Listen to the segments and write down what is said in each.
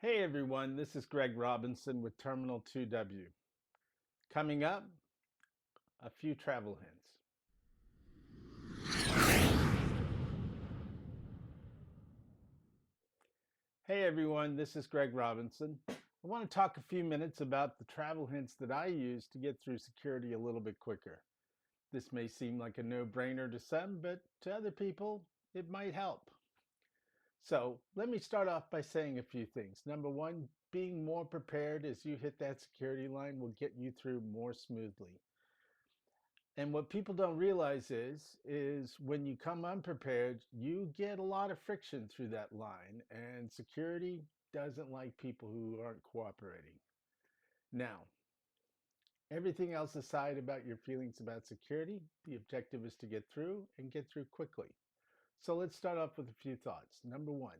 Hey everyone, this is Greg Robinson with Terminal 2W. Coming up, a few travel hints. Hey everyone, this is Greg Robinson. I want to talk a few minutes about the travel hints that I use to get through security a little bit quicker. This may seem like a no-brainer to some, but to other people, it might help. So let me start off by saying a few things. Number one, being more prepared as you hit that security line will get you through more smoothly. And what people don't realize is when you come unprepared, you get a lot of friction through that line, and security doesn't like people who aren't cooperating. Now, everything else aside about your feelings about security, the objective is to get through and get through quickly. So let's start off with a few thoughts. Number one,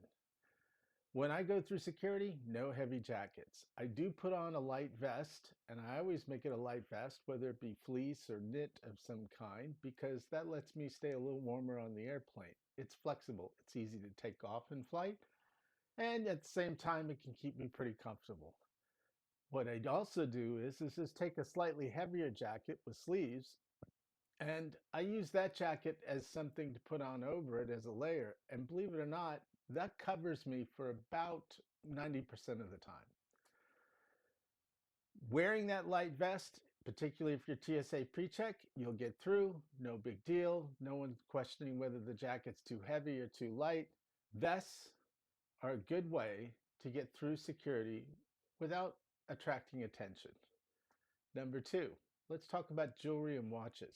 when I go through security, no heavy jackets. I do put on a light vest, and I always make it a light vest, whether it be fleece or knit of some kind, because that lets me stay a little warmer on the airplane. It's flexible, it's easy to take off in flight, and at the same time, it can keep me pretty comfortable. What I'd also do is just take a slightly heavier jacket with sleeves, and I use that jacket as something to put on over it as a layer. And believe it or not, that covers me for about 90% of the time. Wearing that light vest, particularly if you're TSA pre-check, you'll get through, no big deal. No one's questioning whether the jacket's too heavy or too light. Vests are a good way to get through security without attracting attention. Number two, let's talk about jewelry and watches.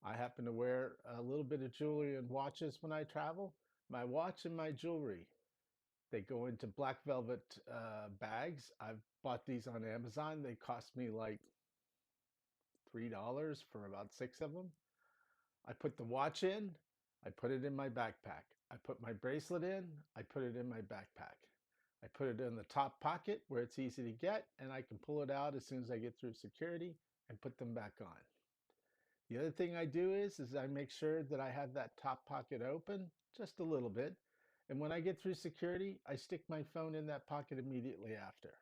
I happen to wear a little bit of jewelry and watches when I travel. My watch and my jewelry, they go into black velvet bags. I've bought these on Amazon. They cost me like $3 for about six of them. I put the watch in, I put it in my backpack. I put my bracelet in, I put it in my backpack. I put it in the top pocket where it's easy to get, and I can pull it out as soon as I get through security and put them back on. The other thing I do is I make sure that I have that top pocket open just a little bit. And when I get through security, I stick my phone in that pocket immediately after.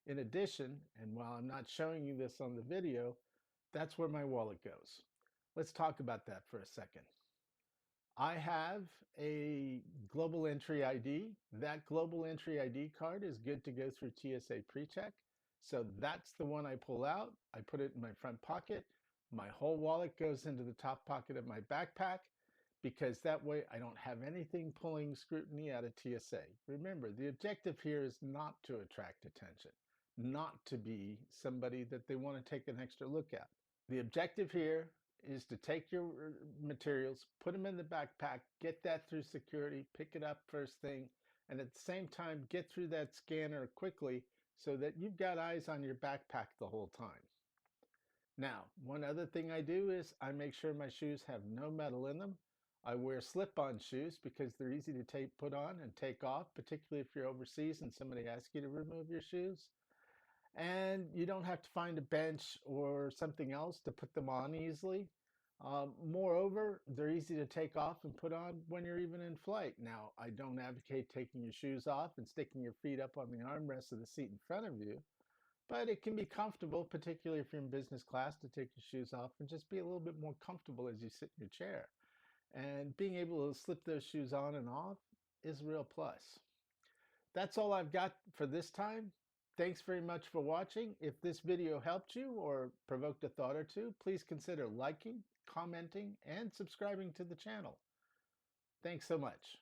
In addition, and while I'm not showing you this on the video, that's where my wallet goes. Let's talk about that for a second. I have a global entry ID. That global entry ID card is good to go through TSA pre-check. So that's the one I pull out. I put it in my front pocket. My whole wallet goes into the top pocket of my backpack because that way I don't have anything pulling scrutiny out of TSA. Remember, the objective here is not to attract attention, not to be somebody that they want to take an extra look at. The objective here is to take your materials, put them in the backpack, get that through security, pick it up first thing, and at the same time, get through that scanner quickly so that you've got eyes on your backpack the whole time. Now, one other thing I do is I make sure my shoes have no metal in them. I wear slip-on shoes because they're easy to put on and take off, particularly if you're overseas and somebody asks you to remove your shoes. And you don't have to find a bench or something else to put them on easily. Moreover, they're easy to take off and put on when you're even in flight. Now, I don't advocate taking your shoes off and sticking your feet up on the armrest of the seat in front of you, but it can be comfortable, particularly if you're in business class, to take your shoes off and just be a little bit more comfortable as you sit in your chair. And being able to slip those shoes on and off is a real plus. That's all I've got for this time. Thanks very much for watching. If this video helped you or provoked a thought or two, please consider liking, commenting, and subscribing to the channel. Thanks so much.